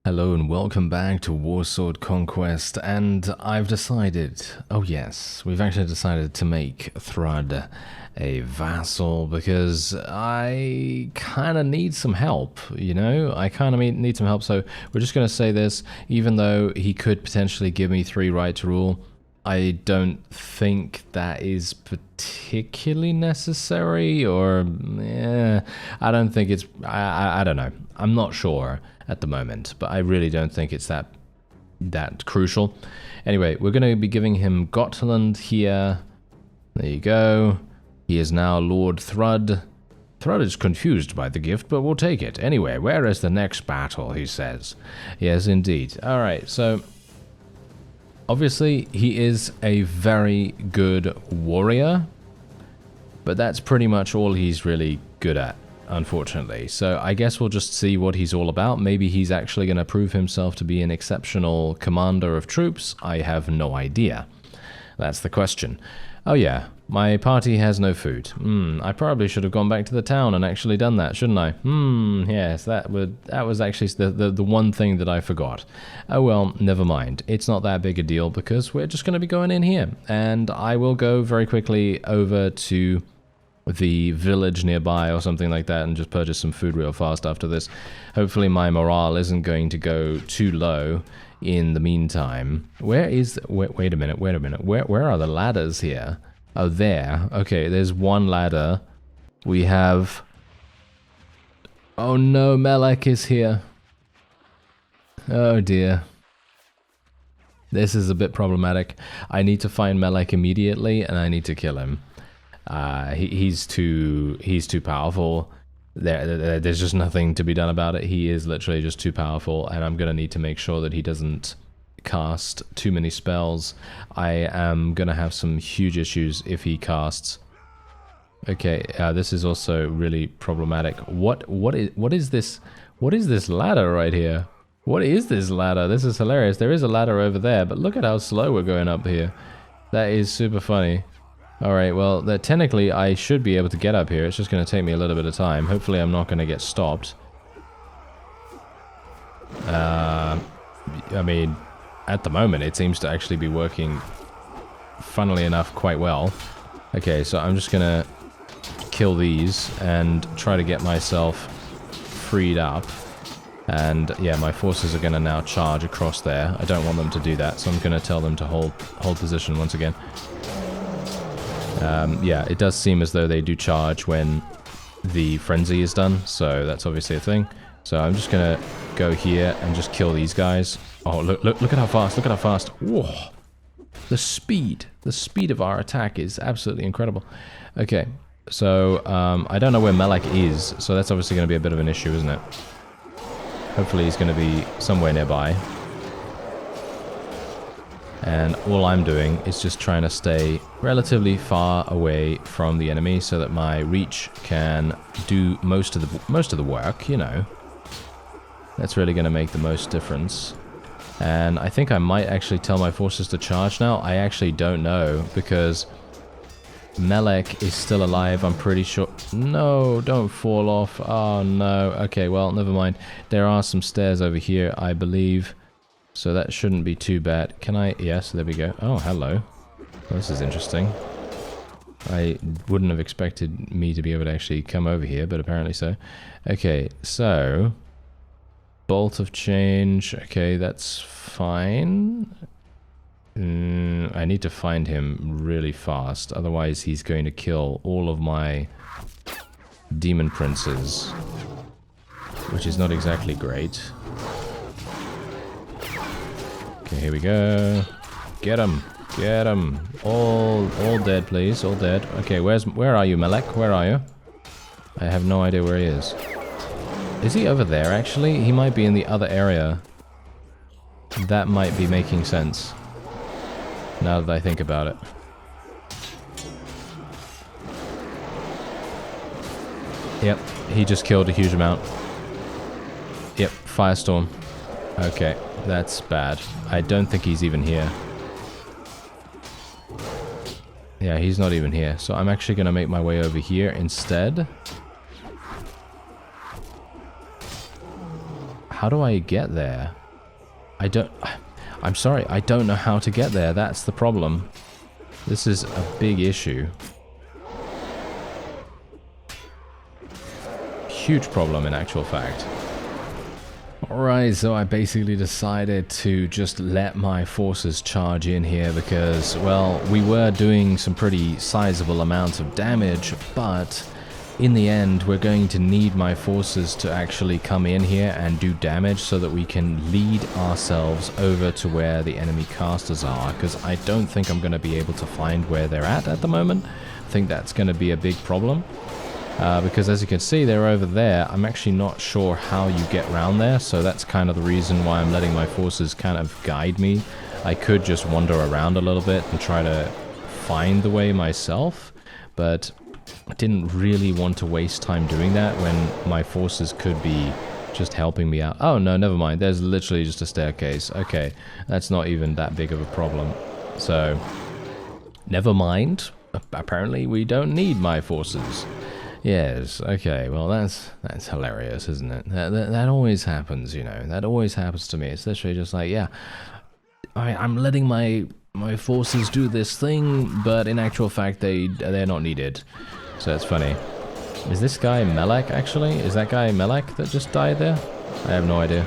Hello and welcome back to Warsword Conquest, and I've decided, oh yes, we've actually decided to make Thrud a vassal because I kind of need some help, you know? I kind of need some help, so we're just going to say this, even though he could potentially give me 3 right to rule, I don't think that is particularly necessary, or I don't think it's, I don't know, I'm not sure at the moment, but I really don't think it's that crucial. Anyway, we're going to be giving him Gotland here. There you go. He is now Lord Thrud. Thrud is confused by the gift, but we'll take it. Anyway, where is the next battle, he says. Yes, indeed. Alright, so obviously he is a very good warrior, but that's pretty much all he's really good at, unfortunately. So I guess we'll just see what he's all about. Maybe he's actually going to prove himself to be an exceptional commander of troops. I have no idea. That's the question. Oh yeah, my party has no food. I probably should have gone back to the town and actually done that, shouldn't I? Yes, that was actually the one thing that I forgot. Oh well, never mind. It's not that big a deal because we're just going to be going in here. And I will go very quickly over to the village nearby or something like that and just purchase some food real fast after this. Hopefully my morale isn't going to go too low in the meantime. Wait a minute, where are the ladders here? Oh, there. Okay, there's one ladder. We have... Oh no, Melek is here. Oh dear. This is a bit problematic. I need to find Melek immediately and I need to kill him. He's too powerful. There's just nothing to be done about it. He is literally just too powerful, and I'm gonna need to make sure that he doesn't cast too many spells. I am gonna have some huge issues if he casts. Okay, this is also really problematic. What is this? What is this ladder right here? What is this ladder? This is hilarious. There is a ladder over there, but look at how slow we're going up here. That is super funny. Alright, well, technically I should be able to get up here. It's just going to take me a little bit of time. Hopefully I'm not going to get stopped. I mean, at the moment it seems to actually be working, funnily enough, quite well. Okay, so I'm just going to kill these and try to get myself freed up. And yeah, my forces are going to now charge across there. I don't want them to do that, so I'm going to tell them to hold position once again. Yeah, it does seem as though they do charge when the frenzy is done, so that's obviously a thing. So I'm just gonna go here and just kill these guys. Oh, look at how fast, look at how fast. Whoa! The speed of our attack is absolutely incredible. Okay, so I don't know where Melek is, so that's obviously going to be a bit of an issue, isn't it? Hopefully he's going to be somewhere nearby. And all I'm doing is just trying to stay relatively far away from the enemy so that my reach can do most of the work, you know. That's really going to make the most difference. And I think I might actually tell my forces to charge now. I actually don't know because Melek is still alive, I'm pretty sure. No, don't fall off. Oh no. Okay, well, never mind. There are some stairs over here, I believe. So that shouldn't be too bad. Can I? Yes, there we go. Oh, hello. Well, this is interesting. I wouldn't have expected me to be able to actually come over here, but apparently so. Okay, so... Bolt of change. Okay, that's fine. I need to find him really fast, otherwise he's going to kill all of my demon princes, which is not exactly great. Okay, here we go. Get him. Get him. All dead, please. All dead. Okay, where are you, Melek? Where are you? I have no idea where he is. Is he over there, actually? He might be in the other area. That might be making sense, now that I think about it. Yep, he just killed a huge amount. Yep, firestorm. Okay, that's bad. I don't think he's even here. Yeah, he's not even here. So I'm actually going to make my way over here instead. how do I get there? I'm sorry, I don't know how to get there. That's the problem. This is a big issue. Huge problem in actual fact. Alright, so I basically decided to just let my forces charge in here because, well, we were doing some pretty sizable amounts of damage, but in the end we're going to need my forces to actually come in here and do damage so that we can lead ourselves over to where the enemy casters are, because I don't think I'm going to be able to find where they're at the moment. I think that's going to be a big problem. Because as you can see, they're over there. I'm actually not sure how you get around there, so that's kind of the reason why I'm letting my forces kind of guide me. I could just wander around a little bit and try to find the way myself, but I didn't really want to waste time doing that when my forces could be just helping me out. Oh no, never mind. There's literally just a staircase. Okay, that's not even that big of a problem. So, never mind. Apparently we don't need my forces. Yes, okay, well that's hilarious, isn't it? That always happens, you know, that always happens to me. It's literally just like, yeah, I'm letting my forces do this thing, but in actual fact they're not needed. So that's funny. Is this guy Melek actually? Is that guy Melek that just died there? I have no idea.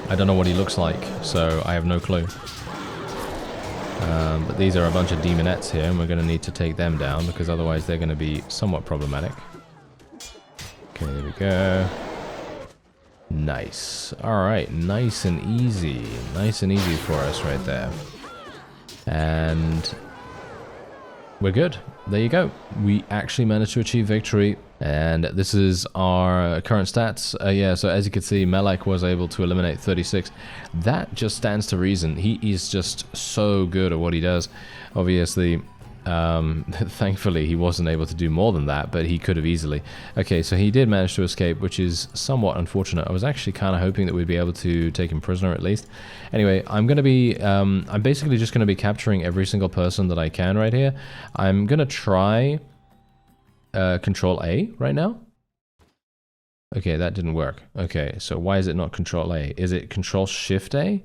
I don't know what he looks like, so I have no clue. But these are a bunch of demonettes here, and we're going to need to take them down, because otherwise they're going to be somewhat problematic. Okay, there we go. Nice. Alright, nice and easy. Nice and easy for us right there. And we're good. There you go. We actually managed to achieve victory. And this is our current stats. Yeah, so as you can see, Melek was able to eliminate 36. That just stands to reason. He is just so good at what he does. Obviously, thankfully, he wasn't able to do more than that, but he could have easily. Okay, so he did manage to escape, which is somewhat unfortunate. I was actually kind of hoping that we'd be able to take him prisoner at least. Anyway, I'm going to be, I'm basically just going to be capturing every single person that I can right here. I'm going to try Control A right now. Okay, that didn't work. Okay, so why is it not Control A? Is it Control Shift A?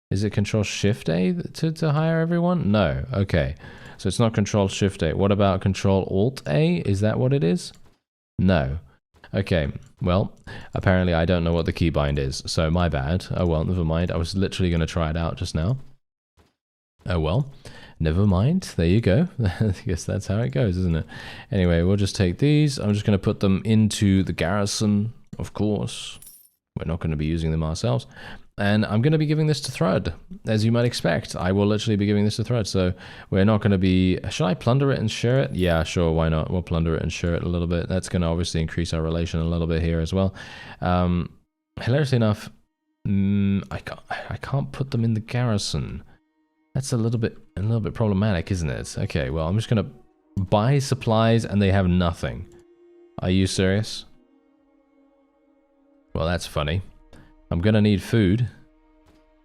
Is it Control Shift A to hire everyone? No. Okay, so it's not Control Shift A. What about Control Alt A? Is that what it is? No. Okay, well, apparently I don't know what the keybind is, so my bad. Oh well, never mind. I was literally going to try it out just now. Oh well. Never mind. There you go. I guess that's how it goes, isn't it? Anyway, we'll just take these. I'm just going to put them into the garrison, of course. We're not going to be using them ourselves. And I'm going to be giving this to Thrud, as you might expect. I will literally be giving this to Thrud, so we're not going to be... Should I plunder it and share it? Yeah, sure, why not? We'll plunder it and share it a little bit. That's going to obviously increase our relation a little bit here as well. Hilariously enough, I can't put them in the garrison. That's a little bit problematic, isn't it? Okay, well, I'm just gonna buy supplies and they have nothing. Are you serious? Well, that's funny. I'm gonna need food.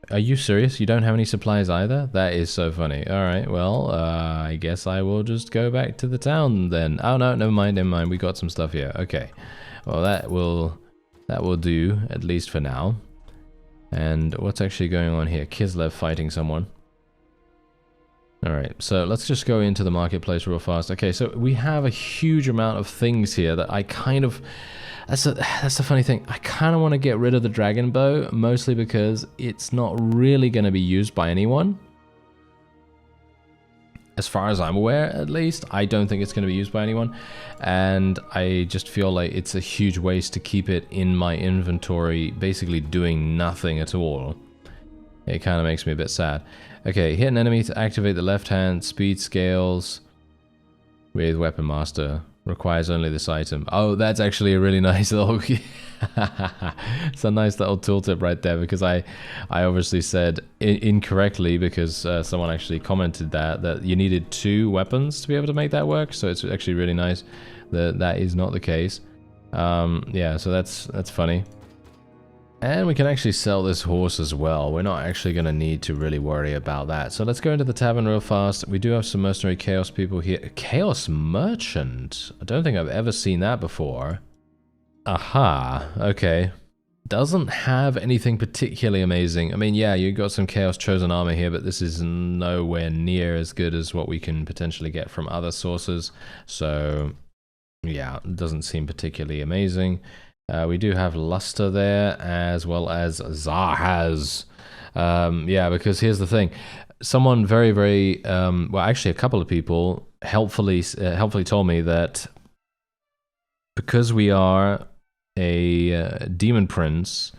Are you serious? You don't have any supplies either? That is so funny. Alright, well, I guess I will just go back to the town then. Oh no, never mind, we got some stuff here. Okay. Well, that will do, at least for now. And what's actually going on here? Kislev fighting someone. Alright, so let's just go into the marketplace real fast. Okay, so we have a huge amount of things here that I kind of... That's the funny thing. I kind of want to get rid of the dragon bow, mostly because it's not really going to be used by anyone. As far as I'm aware, at least, I don't think it's going to be used by anyone. And I just feel like it's a huge waste to keep it in my inventory, basically doing nothing at all. It kind of makes me a bit sad. Okay, hit an enemy to activate the left hand speed scales with Weapon Master. Requires only this item. Oh, that's actually a really nice little... It's a nice little tooltip right there, because I obviously said incorrectly, because someone actually commented that you needed 2 weapons to be able to make that work, so it's actually really nice that is not the case. Yeah, so that's funny. And we can actually sell this horse as well. We're not actually going to need to really worry about that. So let's go into the tavern real fast. We do have some mercenary chaos people here. Chaos merchant? I don't think I've ever seen that before. Aha, okay. Doesn't have anything particularly amazing. I mean, yeah, you got some Chaos Chosen armor here, but this is nowhere near as good as what we can potentially get from other sources. So, yeah, it doesn't seem particularly amazing. We do have Luster there, as well as Zahaz. Yeah, because here's the thing. Someone very, very, well, actually a couple of people helpfully told me that because we are a demon prince,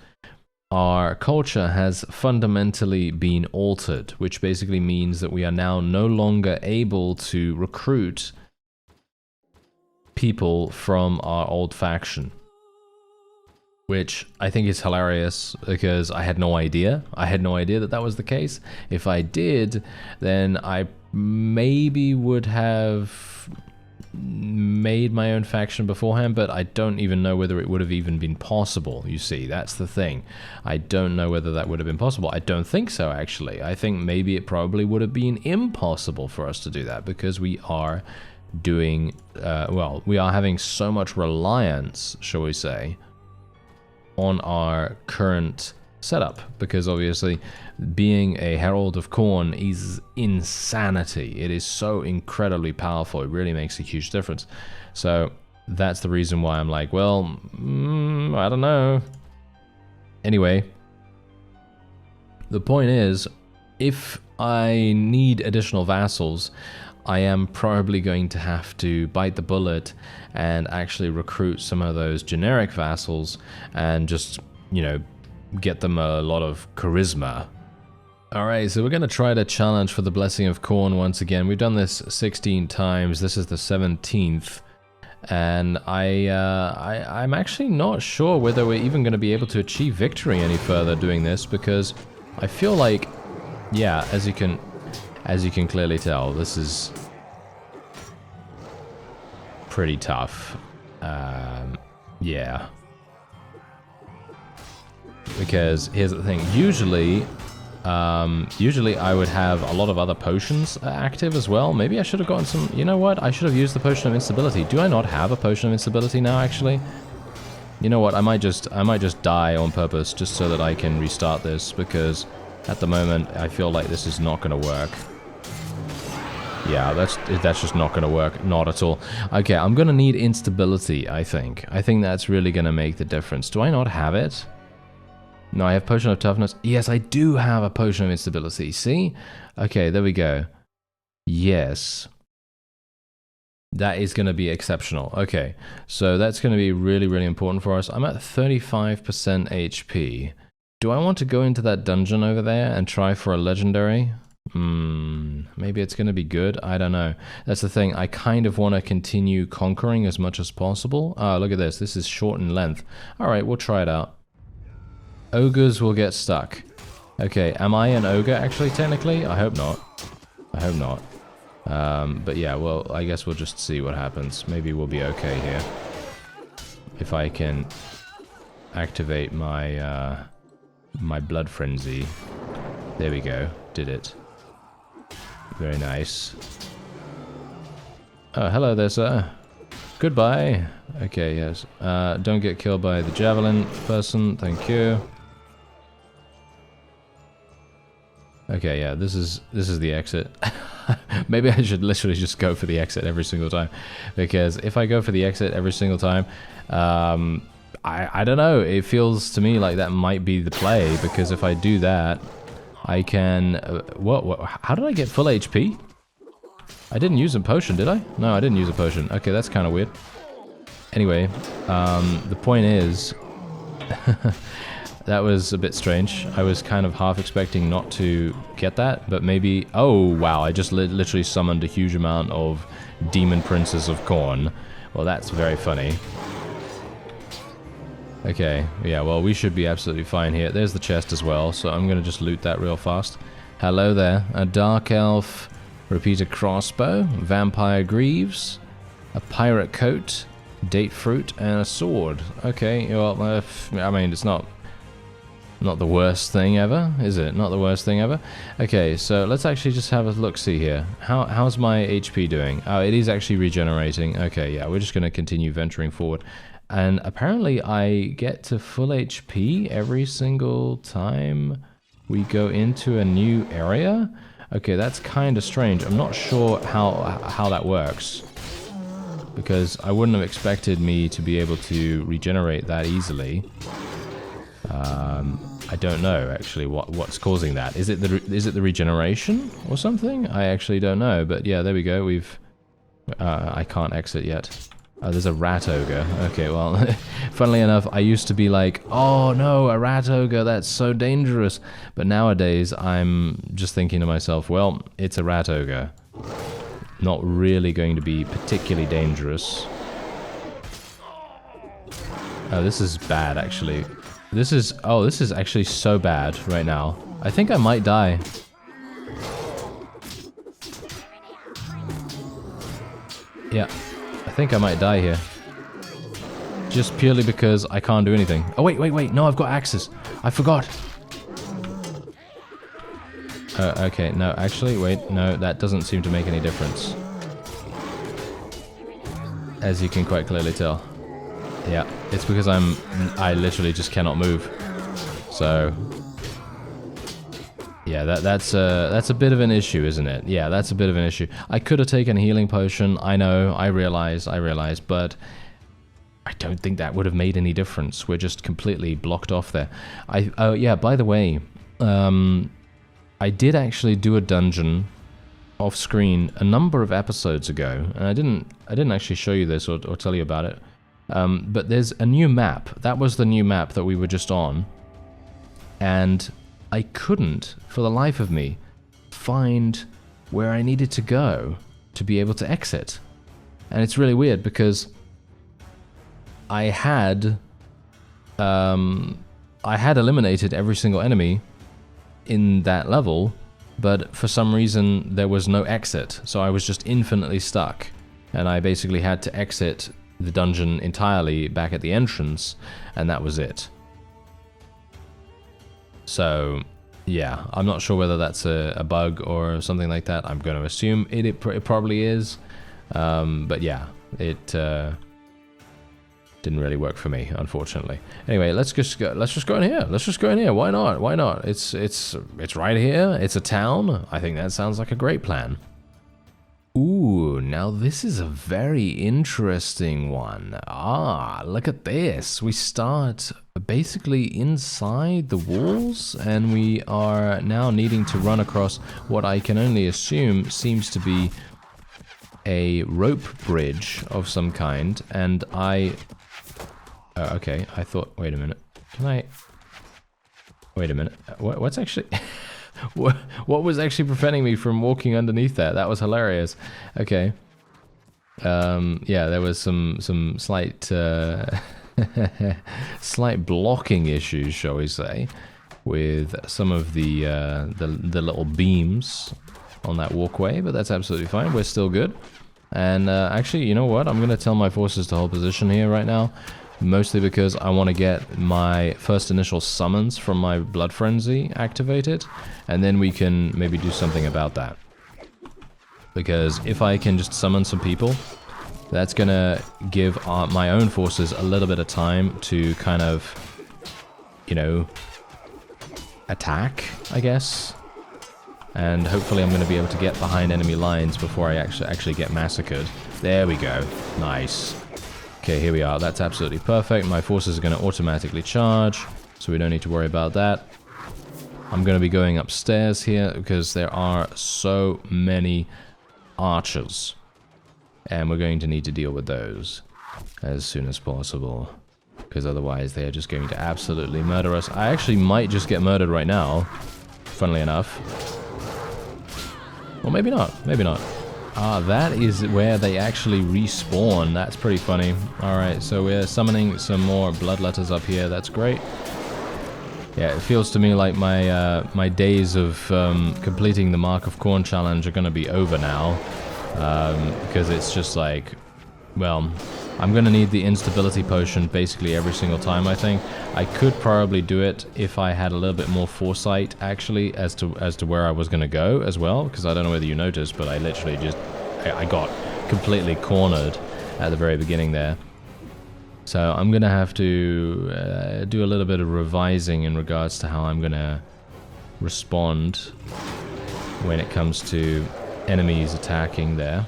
our culture has fundamentally been altered, which basically means that we are now no longer able to recruit people from our old faction. Which I think is hilarious, because I had no idea. I had no idea that that was the case. If I did, then I maybe would have made my own faction beforehand, but I don't even know whether it would have even been possible, you see. That's the thing. I don't know whether that would have been possible. I don't think so, actually. I think maybe it probably would have been impossible for us to do that, because we are doing, well, we are having so much reliance, shall we say, on our current setup, because obviously being a Herald of Khorne is insanity. It is so incredibly powerful. It really makes a huge difference. So that's the reason why I'm like, well, I don't know. Anyway, the point is, if I need additional vassals, I am probably going to have to bite the bullet and actually recruit some of those generic vassals and just, you know, get them a lot of charisma. Alright, so we're going to try to challenge for the Blessing of Khorne once again. We've done this 16 times. This is the 17th. And I'm actually not sure whether we're even going to be able to achieve victory any further doing this, because I feel like, yeah, as you can clearly tell, this is pretty tough. Yeah. Because here's the thing, usually I would have a lot of other potions active as well. Maybe I should have gotten some, you know what, I should have used the potion of instability. Do I not have a potion of instability now, actually? You know what, I might just die on purpose just so that I can restart this, because at the moment I feel like this is not going to work. Yeah, that's just not going to work. Not at all. Okay, I'm going to need instability, I think. I think that's really going to make the difference. Do I not have it? No, I have Potion of Toughness. Yes, I do have a Potion of Instability. See? Okay, there we go. Yes. That is going to be exceptional. Okay, so that's going to be really, really important for us. I'm at 35% HP. Do I want to go into that dungeon over there and try for a legendary? Maybe it's going to be good. I don't know. That's the thing. I kind of want to continue conquering as much as possible. Oh, look at this. This is short in length. All right, we'll try it out. Ogres will get stuck. Okay, am I an ogre actually, technically? I hope not. I hope not. But yeah, well, I guess we'll just see what happens. Maybe we'll be okay here. If I can activate my, my blood frenzy. There we go. Did it. Very nice. Oh, hello there, sir. Goodbye. Okay, yes. Don't get killed by the javelin person. Thank you. Okay, yeah, this is the exit. Maybe I should literally just go for the exit every single time, because if I go for the exit every single time, I don't know, it feels to me like that might be the play, because if I do that, I can... what? How did I get full HP? I didn't use a potion, did I? No, I didn't use a potion. Okay, that's kind of weird. Anyway, the point is... that was a bit strange. I was kind of half expecting not to get that, but maybe... Oh, wow, I just literally summoned a huge amount of Demon Princes of Khorne. Well, that's very funny. Okay, yeah, well, we should be absolutely fine here. There's the chest as well, so I'm going to just loot that real fast. Hello there. A Dark Elf, Repeater Crossbow, Vampire Greaves, a Pirate Coat, Date Fruit, and a Sword. Okay, well, I mean, it's not the worst thing ever, is it? Not the worst thing ever? Okay, so let's actually just have a look-see here. How's my HP doing? Oh, it is actually regenerating. Okay, yeah, we're just going to continue venturing forward. And apparently I get to full HP every single time we go into a new area. Okay, that's kind of strange. I'm not sure how that works, because I wouldn't have expected me to be able to regenerate that easily. I don't know actually what's causing that. Is it the regeneration or something? I actually don't know. But yeah, there we go. I can't exit yet. Oh, there's a rat ogre. Okay, well, funnily enough, I used to be like, oh no, a rat ogre, that's so dangerous. But nowadays, I'm just thinking to myself, well, it's a rat ogre. Not really going to be particularly dangerous. Oh, this is bad, actually. This is actually so bad right now. I think I might die. Yeah. I think I might die here. Just purely because I can't do anything. Oh, wait. No, I've got axes. I forgot. Okay, no, actually, wait. No, that doesn't seem to make any difference. As you can quite clearly tell. Yeah, it's because I literally just cannot move. So... yeah, that's a bit of an issue, isn't it? Yeah, that's a bit of an issue. I could have taken a healing potion, I know, I realize, but I don't think that would have made any difference. We're just completely blocked off there. Oh yeah, by the way, I did actually do a dungeon off screen a number of episodes ago, and I didn't actually show you this or tell you about it. But there's a new map. That was the new map that we were just on, and I couldn't, for the life of me, find where I needed to go to be able to exit. And it's really weird because I had eliminated every single enemy in that level, but for some reason there was no exit, so I was just infinitely stuck. And I basically had to exit the dungeon entirely back at the entrance, and that was it. So, yeah, I'm not sure whether that's a bug or something like that. I'm going to assume it probably is. But yeah, it didn't really work for me, unfortunately. Anyway, let's just go in here. Let's just go in here. Why not? Why not? It's right here. It's a town. I think that sounds like a great plan. Ooh, now this is a very interesting one. Ah, look at this. We start basically inside the walls, and we are now needing to run across what I can only assume seems to be a rope bridge of some kind, and okay, I thought, wait a minute. Wait a minute. What's actually... What was actually preventing me from walking underneath that? That was hilarious. Okay. Yeah, there was some slight slight blocking issues, shall we say, with some of the little beams on that walkway, but that's absolutely fine. We're still good. And actually, you know what? I'm going to tell my forces to hold position here right now. Mostly because I want to get my first initial summons from my Blood Frenzy activated, and then we can maybe do something about that. Because if I can just summon some people, that's going to give my own forces a little bit of time to kind of, you know, attack, I guess. And hopefully I'm going to be able to get behind enemy lines before I actually get massacred. There we go. Nice. Okay, here we are. That's absolutely perfect. My forces are going to automatically charge, so we don't need to worry about that. I'm going to be going upstairs here because there are so many archers, and we're going to need to deal with those as soon as possible, because otherwise they are just going to absolutely murder us. I actually might just get murdered right now, funnily enough. Well, maybe not. Maybe not. Ah, that is where they actually respawn. That's pretty funny. Alright, so we're summoning some more bloodletters up here. That's great. Yeah, it feels to me like my my days of completing the Mark of Khorne challenge are going to be over now. Because it's just like, well, I'm going to need the instability potion basically every single time, I think. I could probably do it if I had a little bit more foresight, actually, as to where I was going to go as well, because I don't know whether you noticed, but I literally just... I got completely cornered at the very beginning there. So I'm going to have to do a little bit of revising in regards to how I'm going to respond when it comes to enemies attacking there.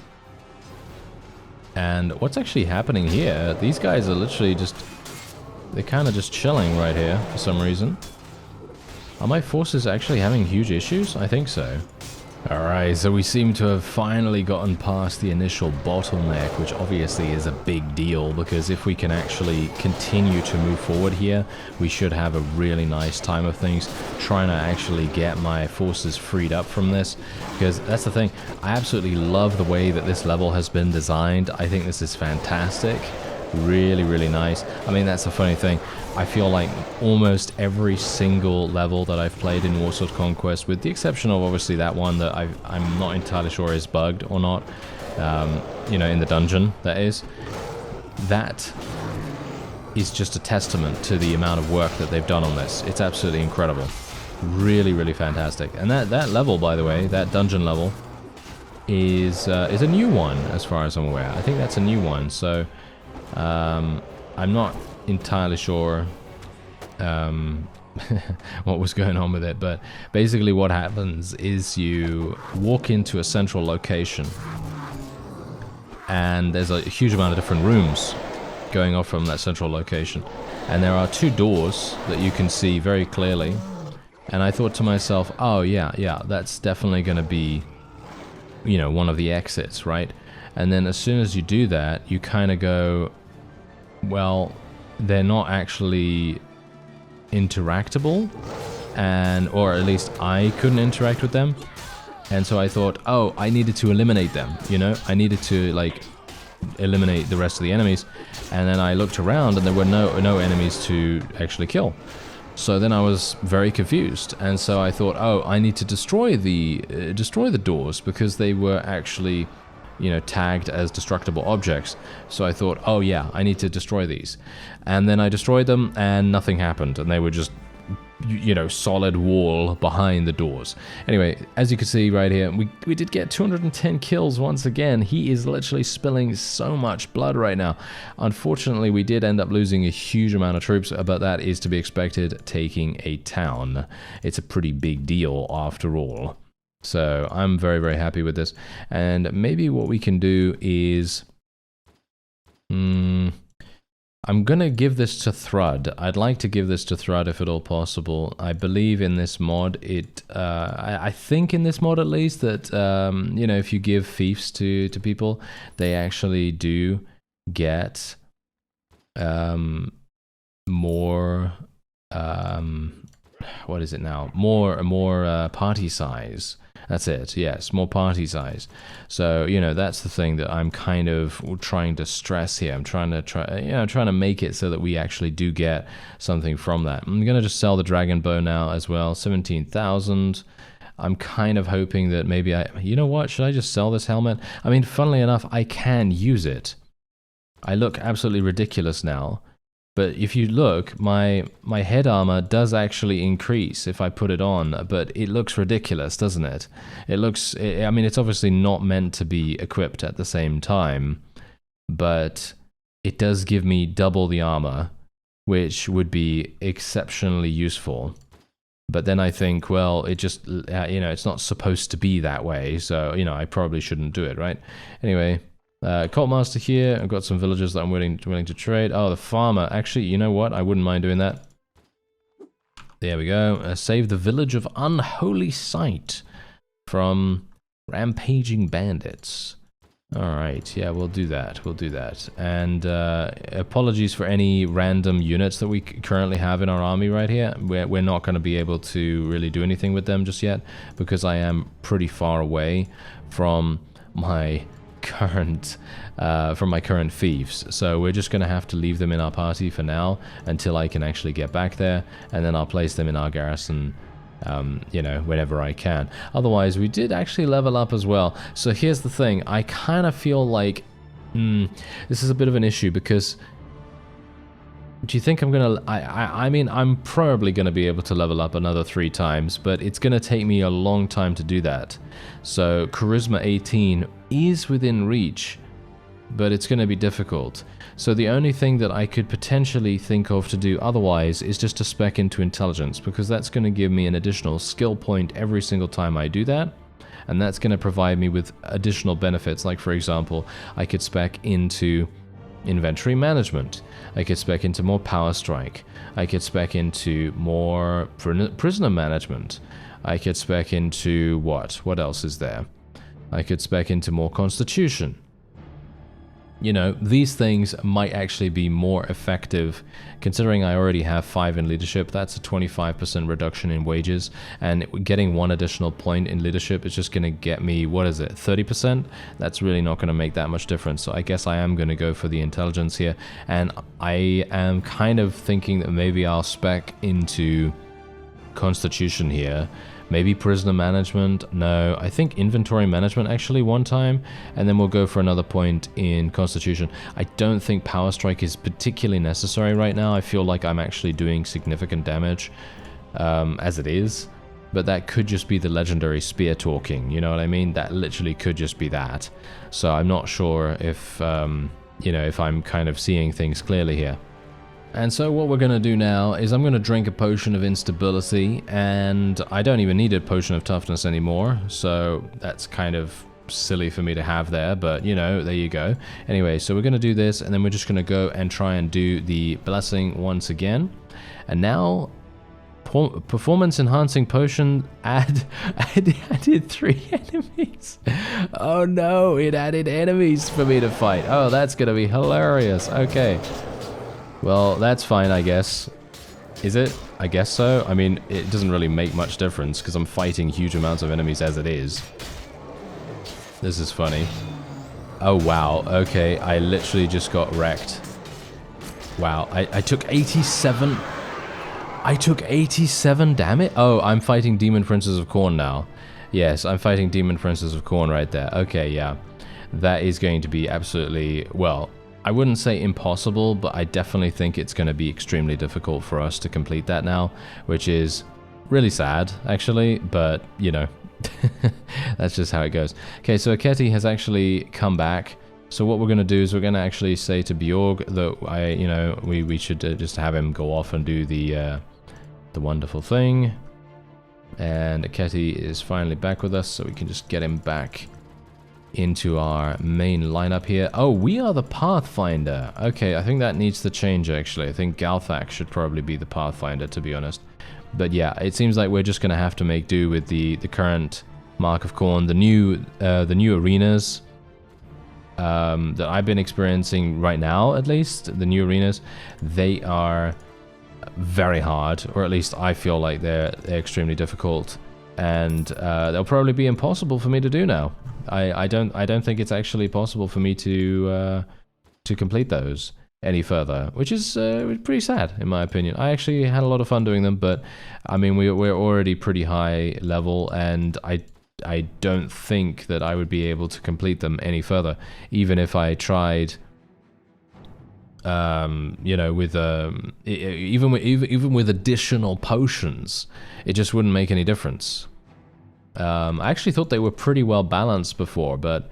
And what's actually happening here, these guys are literally just, they're kind of just chilling right here for some reason. Are my forces actually having huge issues? I think so. Alright, so we seem to have finally gotten past the initial bottleneck, which obviously is a big deal, because if we can actually continue to move forward here, we should have a really nice time of things, trying to actually get my forces freed up from this, because that's the thing, I absolutely love the way that this level has been designed. I think this is fantastic. Really, really nice. I mean, that's the funny thing. I feel like almost every single level that I've played in Warsword Conquest, with the exception of obviously that one that I'm not entirely sure is bugged or not, you know, in the dungeon, that is just a testament to the amount of work that they've done on this. It's absolutely incredible. Really, really fantastic. And that level, by the way, that dungeon level, is a new one as far as I'm aware. I think that's a new one, so I'm not entirely sure what was going on with it, but basically what happens is you walk into a central location and there's a huge amount of different rooms going off from that central location, and there are two doors that you can see very clearly, and I thought to myself, oh yeah, that's definitely going to be, you know, one of the exits, right? And then as soon as you do that, you kind of go, well, they're not actually interactable, or at least I couldn't interact with them. And so I thought, oh, I needed to eliminate them, you know? I needed to, like, eliminate the rest of the enemies. And then I looked around and there were no enemies to actually kill. So then I was very confused, and so I thought, oh, I need to destroy the doors, because they were actually, you know, tagged as destructible objects. So I thought, oh yeah, I need to destroy these. And then I destroyed them and nothing happened, and they were just, you know, solid wall behind the doors. Anyway, as you can see right here, we did get 210 kills once again. He is literally spilling so much blood right now. Unfortunately, we did end up losing a huge amount of troops, but that is to be expected taking a town. It's a pretty big deal after all. So I'm very, very happy with this. And maybe what we can do is, I'm going to give this to Thrud. I'd like to give this to Thrud if at all possible. I believe in this mod, I think in this mod at least, that, you know, if you give fiefs to people, they actually do get more, what is it now? More party size. That's it, yes, more party size. So, you know, that's the thing that I'm kind of trying to stress here. I'm trying to make it so that we actually do get something from that. I'm going to just sell the dragon bow now as well, 17,000. I'm kind of hoping that maybe you know what, should I just sell this helmet? I mean, funnily enough, I can use it. I look absolutely ridiculous now. But if you look, my head armor does actually increase if I put it on, but it looks ridiculous, doesn't it? I mean, it's obviously not meant to be equipped at the same time, but it does give me double the armor, which would be exceptionally useful. But then I think, well, it just, you know, it's not supposed to be that way, so, you know, I probably shouldn't do it, right? Anyway. Cult Master here. I've got some villagers that I'm willing to trade. Oh, the farmer. Actually, you know what? I wouldn't mind doing that. There we go. Save the village of Unholy Sight from rampaging bandits. Alright, yeah, we'll do that. We'll do that. And apologies for any random units that we currently have in our army right here. We're not going to be able to really do anything with them just yet, because I am pretty far away from my current fiefs, so we're just gonna have to leave them in our party for now until I can actually get back there, and then I'll place them in our garrison, you know, whenever I can. Otherwise, we did actually level up as well. So here's the thing, I kind of feel like this is a bit of an issue, because do you think I'm gonna, I mean, I'm probably gonna be able to level up another 3 times, but it's gonna take me a long time to do that. So Charisma 18 is within reach, but it's going to be difficult. So the only thing that I could potentially think of to do otherwise is just to spec into intelligence, because that's going to give me an additional skill point every single time I do that. And that's going to provide me with additional benefits. Like, for example, I could spec into inventory management. I could spec into more power strike. I could spec into more prisoner management. I could spec into what else is there? I could spec into more constitution. You know, these things might actually be more effective, considering I already have 5 in leadership. That's a 25% reduction in wages, and getting 1 additional point in leadership is just going to get me, what is it, 30%? That's really not going to make that much difference. So I guess I am going to go for the intelligence here, and I am kind of thinking that maybe I'll spec into constitution here. Maybe prisoner management. No, I think inventory management actually one time, and then we'll go for another point in constitution. I don't think power strike is particularly necessary right now. I feel like I'm actually doing significant damage as it is, but that could just be the legendary spear talking, you know what I mean? That literally could just be that. So I'm not sure if, you know, if I'm kind of seeing things clearly here. And so what we're going to do now is I'm going to drink a potion of instability, and I don't even need a potion of toughness anymore, so that's kind of silly for me to have there, but you know, there you go. Anyway, so we're going to do this, and then we're just going to go and try and do the blessing once again. And now, performance enhancing potion added 3 enemies. Oh no, it added enemies for me to fight. Oh, that's going to be hilarious. Okay. Well, that's fine, I guess. Is it? I guess so. I mean, it doesn't really make much difference because I'm fighting huge amounts of enemies as it is. This is funny. Oh, wow. Okay, I literally just got wrecked. Wow, I took 87... I took 87 damage? Oh, I'm fighting Demon Princes of Khorne now. Yes, I'm fighting Demon Princes of Khorne right there. Okay, yeah. That is going to be absolutely... well... I wouldn't say impossible, but I definitely think it's going to be extremely difficult for us to complete that now, which is really sad, actually, but, you know, that's just how it goes. Okay, so Aketi has actually come back, so what we're going to do is we're going to actually say to Bjorg that we should just have him go off and do the wonderful thing, and Aketi is finally back with us, so we can just get him back into our main lineup here. Oh, we are the Pathfinder. Okay, I think that needs to change, actually. I think Galthak should probably be the Pathfinder, to be honest. But yeah, it seems like we're just going to have to make do with the current Mark of Khorne, the new arenas that I've been experiencing right now, at least. The new arenas, they are very hard, or at least I feel like they're extremely difficult, and they'll probably be impossible for me to do now. I don't think it's actually possible for me to complete those any further, which is pretty sad in my opinion. I actually had a lot of fun doing them, but I mean we're already pretty high level, and I don't think that I would be able to complete them any further, even if I tried. You know, with even with additional potions, it just wouldn't make any difference. I actually thought they were pretty well balanced before, but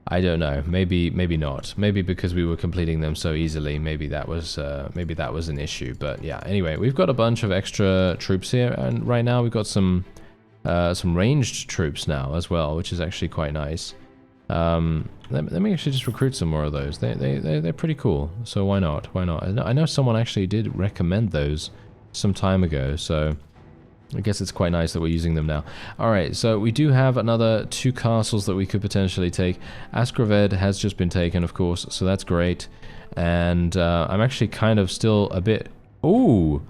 I don't know. Maybe not. Maybe because we were completing them so easily. Maybe that was an issue. But yeah. Anyway, we've got a bunch of extra troops here, and right now we've got some ranged troops now as well, which is actually quite nice. Let me actually just recruit some more of those. They're pretty cool. So why not? Why not? I know someone actually did recommend those some time ago. So I guess it's quite nice that we're using them now. Alright, so we do have another 2 castles that we could potentially take. Askraved has just been taken, of course, so that's great. And I'm actually kind of still a bit... Ooh!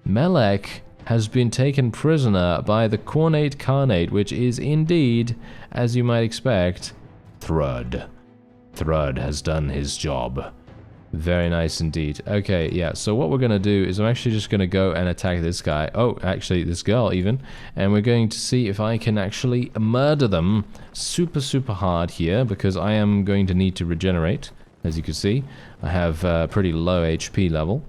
Melek has been taken prisoner by the Cornate Khanate, which is indeed, as you might expect, Thrud. Thrud has done his job. Very nice indeed. Okay, yeah, so what we're going to do is I'm actually just going to go and attack this guy. Oh, actually, this girl even. And we're going to see if I can actually murder them super hard here, because I am going to need to regenerate. As you can see, I have a pretty low HP level.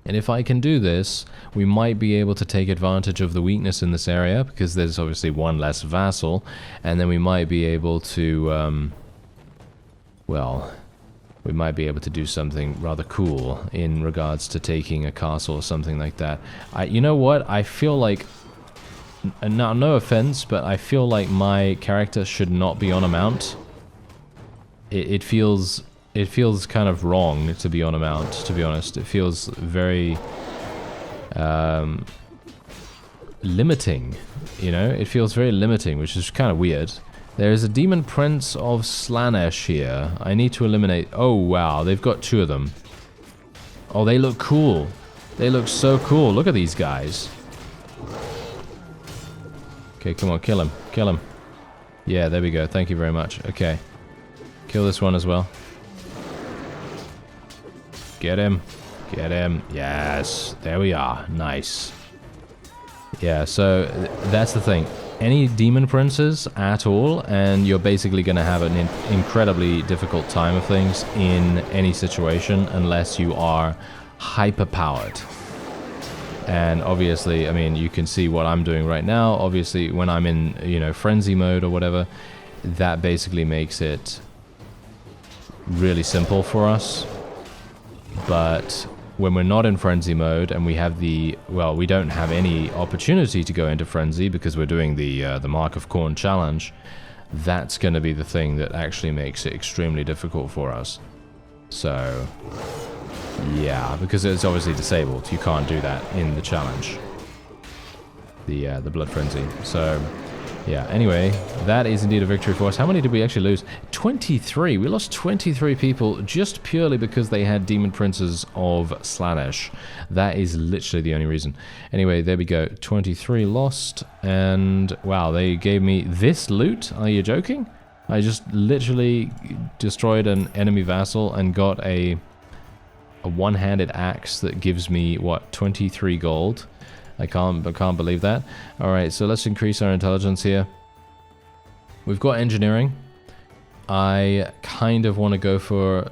And if I can do this, we might be able to take advantage of the weakness in this area, because there's obviously 1 less vassal, and then we might be able to... well, we might be able to do something rather cool in regards to taking a castle or something like that. You know what? I feel like, no offense, but I feel like my character should not be on a mount. It feels kind of wrong to be on a mount, to be honest. It feels very limiting, you know? It feels very limiting, which is kind of weird. There is a Demon Prince of Slaanesh here. I need to eliminate... Oh, wow. They've got 2 of them. Oh, they look cool. They look so cool. Look at these guys. Okay, come on. Kill him. Kill him. Yeah, there we go. Thank you very much. Okay. Kill this one as well. Get him. Get him. Yes. There we are. Nice. Yeah, so that's the thing. Any demon princes at all, and you're basically going to have an incredibly difficult time of things in any situation unless you are hyper-powered. And obviously, I mean, you can see what I'm doing right now. Obviously, when I'm in, you know, frenzy mode or whatever, that basically makes it really simple for us. But when we're not in frenzy mode and we have the, well, we don't have any opportunity to go into frenzy because we're doing the Mark of Khorne challenge, that's going to be the thing that actually makes it extremely difficult for us. So, yeah, because it's obviously disabled. You can't do that in the challenge. The Blood Frenzy. So, yeah, anyway, that is indeed a victory for us. How many did we actually lose? 23. We lost 23 people just purely because they had Demon Princes of Slaanesh. That is literally the only reason. Anyway, there we go. 23 lost. And, wow, they gave me this loot? Are you joking? I just literally destroyed an enemy vassal and got a one-handed axe that gives me, what, 23 gold? I can't believe that. Alright, so let's increase our intelligence here. We've got engineering. I kind of want to go for...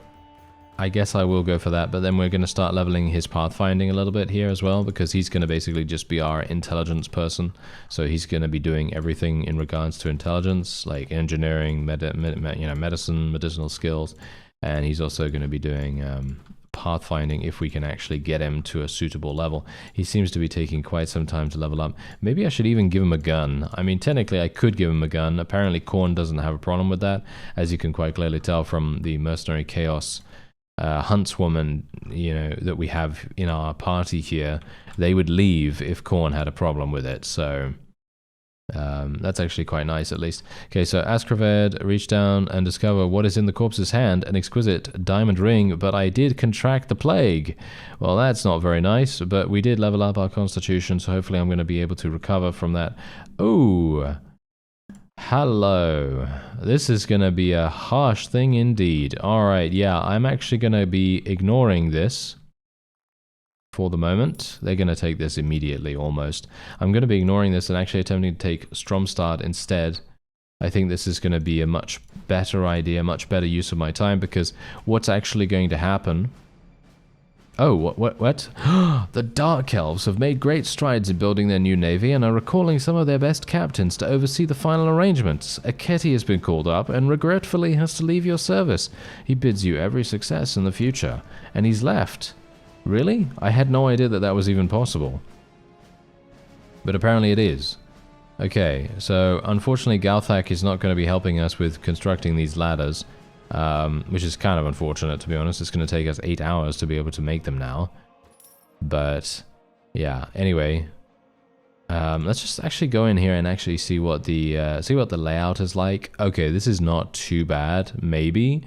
I guess I will go for that, but then we're going to start leveling his pathfinding a little bit here as well, because he's going to basically just be our intelligence person. So he's going to be doing everything in regards to intelligence, like engineering, medicine, medicinal skills, and he's also going to be doing... pathfinding if we can actually get him to a suitable level. He seems to be taking quite some time to level up. Maybe I should even give him a gun. I mean, technically I could give him a gun. Apparently Khorne doesn't have a problem with that, as you can quite clearly tell from the Mercenary Chaos huntswoman, you know, that we have in our party here. They would leave if Khorne had a problem with it, so... that's actually quite nice, at least. Okay, so Ascraved, reach down and discover what is in the corpse's hand, an exquisite diamond ring, but I did contract the plague. Well, that's not very nice, but we did level up our constitution, so hopefully I'm going to be able to recover from that. Oh, hello. This is going to be a harsh thing indeed. Alright, yeah, I'm actually going to be ignoring this. For the moment. They're going to take this immediately, almost. I'm going to be ignoring this and actually attempting to take Stromstad instead. I think this is going to be a much better idea, much better use of my time, because what's actually going to happen... Oh, what? The Dark Elves have made great strides in building their new navy and are recalling some of their best captains to oversee the final arrangements. Aketi has been called up and regretfully has to leave your service. He bids you every success in the future. And he's left. Really? I had no idea that that was even possible. But apparently it is. Okay, so unfortunately Galthak is not going to be helping us with constructing these ladders, which is kind of unfortunate, to be honest. It's going to take us 8 hours to be able to make them now. But, yeah, anyway. Let's just actually go in here and actually see what the layout is like. Okay, this is not too bad, maybe.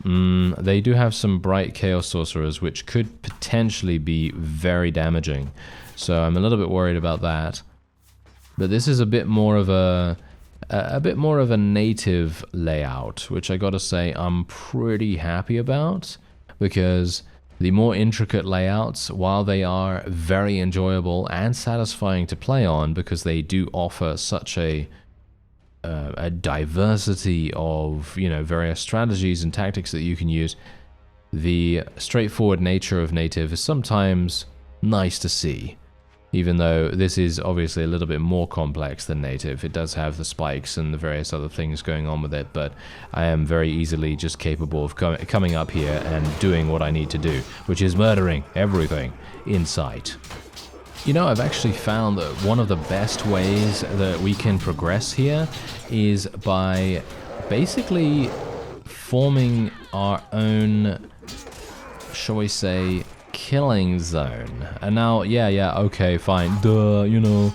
They do have some bright Chaos Sorcerers, which could potentially be very damaging. So I'm a little bit worried about that. But this is a bit more of a native layout, which I gotta say I'm pretty happy about, because the more intricate layouts, while they are very enjoyable and satisfying to play on, because they do offer such a diversity of, you know, various strategies and tactics that you can use, the straightforward nature of native is sometimes nice to see. Even though this is obviously a little bit more complex than native. It does have the spikes and the various other things going on with it, but I am very easily just capable of coming up here and doing what I need to do, which is murdering everything in sight. You know, I've actually found that one of the best ways that we can progress here is by basically forming our own, shall we say, killing zone. And now, yeah, okay, fine, duh, you know,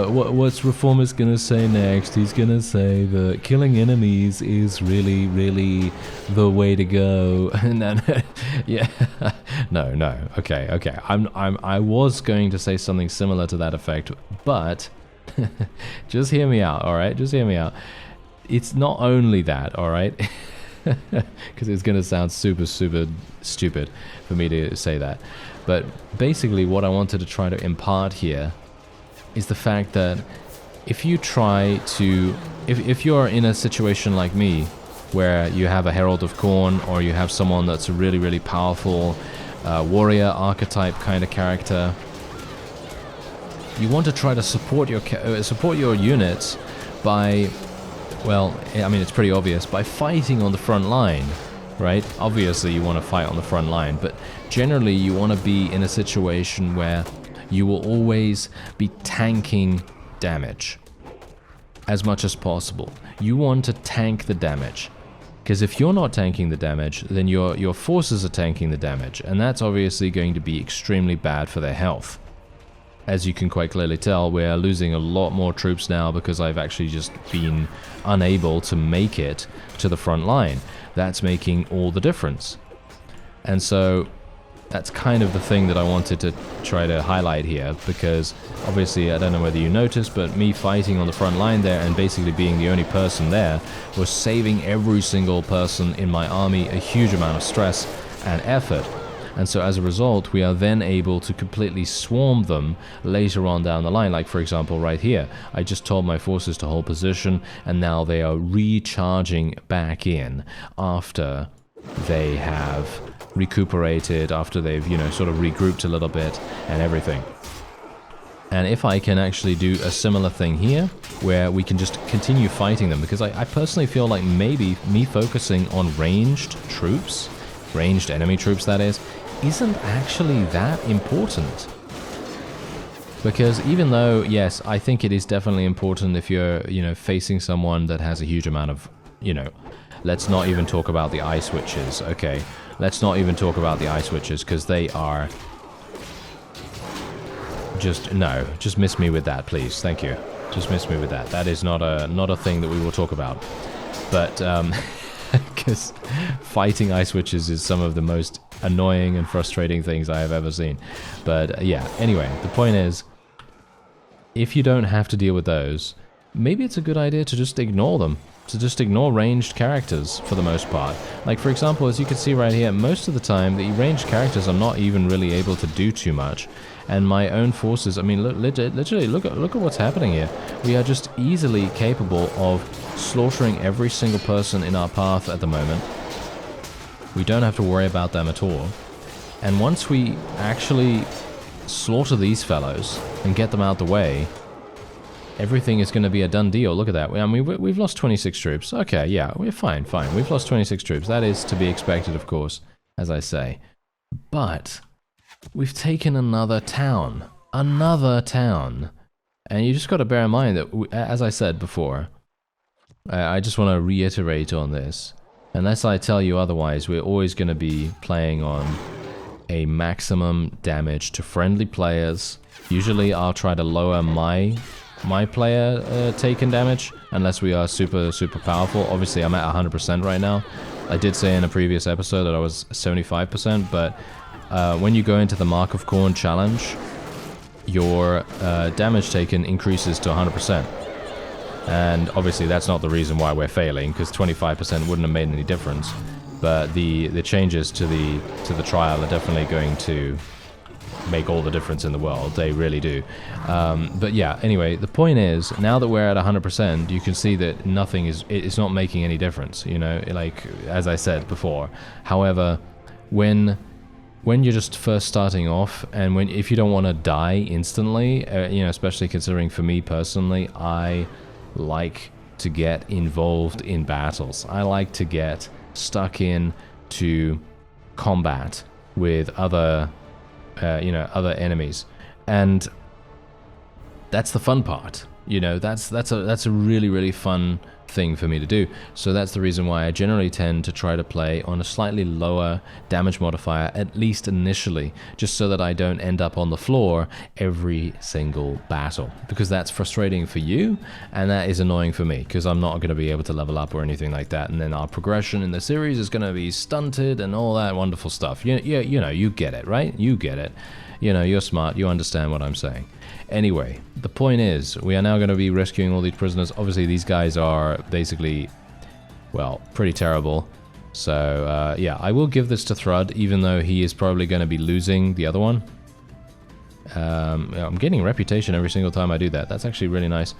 what's Reformist gonna say next? He's gonna say that killing enemies is really the way to go. And then, yeah, no, okay, I was going to say something similar to that effect, but just hear me out, all right? Just hear me out. It's not only that, all right? Because it's going to sound super stupid for me to say that. But basically what I wanted to try to impart here is the fact that if you try to... If you're in a situation like me, where you have a Herald of Khorne, or you have someone that's a really powerful warrior archetype kind of character, you want to try to support your units by... Well, I mean, it's pretty obvious, by fighting on the front line, right? Obviously, you want to fight on the front line, but generally, you want to be in a situation where you will always be tanking damage as much as possible. You want to tank the damage, because if you're not tanking the damage, then your forces are tanking the damage, and that's obviously going to be extremely bad for their health. As you can quite clearly tell, we're losing a lot more troops now because I've actually just been unable to make it to the front line. That's making all the difference. And so that's kind of the thing that I wanted to try to highlight here, because obviously, I don't know whether you noticed, but me fighting on the front line there and basically being the only person there was saving every single person in my army a huge amount of stress and effort. And so as a result, we are then able to completely swarm them later on down the line. Like, for example, right here, I just told my forces to hold position, and now they are recharging back in after they have recuperated, after they've, you know, sort of regrouped a little bit and everything. And if I can actually do a similar thing here, where we can just continue fighting them, because I personally feel like maybe me focusing on ranged troops, ranged enemy troops that is, isn't actually that important. Because even though, yes, I think it is definitely important if you're, you know, facing someone that has a huge amount of, you know, let's not even talk about the Ice Witches, okay? Let's not even talk about the Ice Witches, because they are... Just miss me with that, please, thank you. Just miss me with that. That is not a thing that we will talk about. But, because fighting Ice Witches is some of the most annoying and frustrating things I have ever seen. But yeah, anyway, the point is, if you don't have to deal with those, maybe it's a good idea to just ignore them. To just ignore ranged characters for the most part. Like, for example, as you can see right here, most of the time the ranged characters are not even really able to do too much. And my own forces, I mean, literally, look at what's happening here. We are just easily capable of slaughtering every single person in our path at the moment. We don't have to worry about them at all. And once we actually slaughter these fellows and get them out the way, everything is going to be a done deal. Look at that. I mean, we've lost 26 troops. Okay, yeah, we're fine. We've lost 26 troops. That is to be expected, of course, as I say. But we've taken another town. And you just got to bear in mind that, as I said before, I just want to reiterate on this. Unless I tell you otherwise, we're always going to be playing on a maximum damage to friendly players. Usually I'll try to lower my player taken damage, unless we are super powerful. Obviously I'm at 100% right now. I did say in a previous episode that I was 75%, but when you go into the Mark of Khorne challenge, your damage taken increases to 100%. And obviously that's not the reason why we're failing, because 25% wouldn't have made any difference. But the changes to the trial are definitely going to make all the difference in the world. They really do. But yeah, anyway, the point is, now that we're at 100%, you can see that it's not making any difference, you know, like, as I said before. However, when when you're just first starting off, and if you don't want to die instantly, you know, especially considering for me personally, I like to get involved in battles. I like to get stuck in to combat with other, you know, other enemies, and that's the fun part. You know, that's a really fun thing for me to do. So that's the reason why I generally tend to try to play on a slightly lower damage modifier, at least initially, just so that I don't end up on the floor every single battle, because that's frustrating for you and that is annoying for me, because I'm not going to be able to level up or anything like that, and then our progression in the series is going to be stunted and all that wonderful stuff. You know, you get it, right? You get it. You know, you're smart, you understand what I'm saying. Anyway, the point is, we are now going to be rescuing all these prisoners. Obviously, these guys are basically, well, pretty terrible. So, yeah, I will give this to Thrud, even though he is probably going to be losing the other one. I'm getting reputation every single time I do that. That's actually really nice.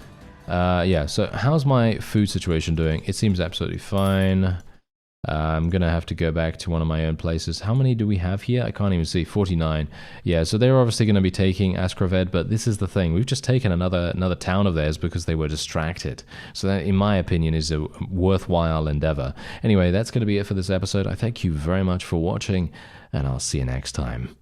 Yeah, so how's my food situation doing? It seems absolutely fine. I'm gonna have to go back to one of my own places. How many do we have here? I can't even see. 49. Yeah, so they're obviously going to be taking Askraved, but this is the thing. We've just taken another town of theirs because they were distracted. So that, in my opinion, is a worthwhile endeavor. Anyway, that's going to be it for this episode. I thank you very much for watching, and I'll see you next time.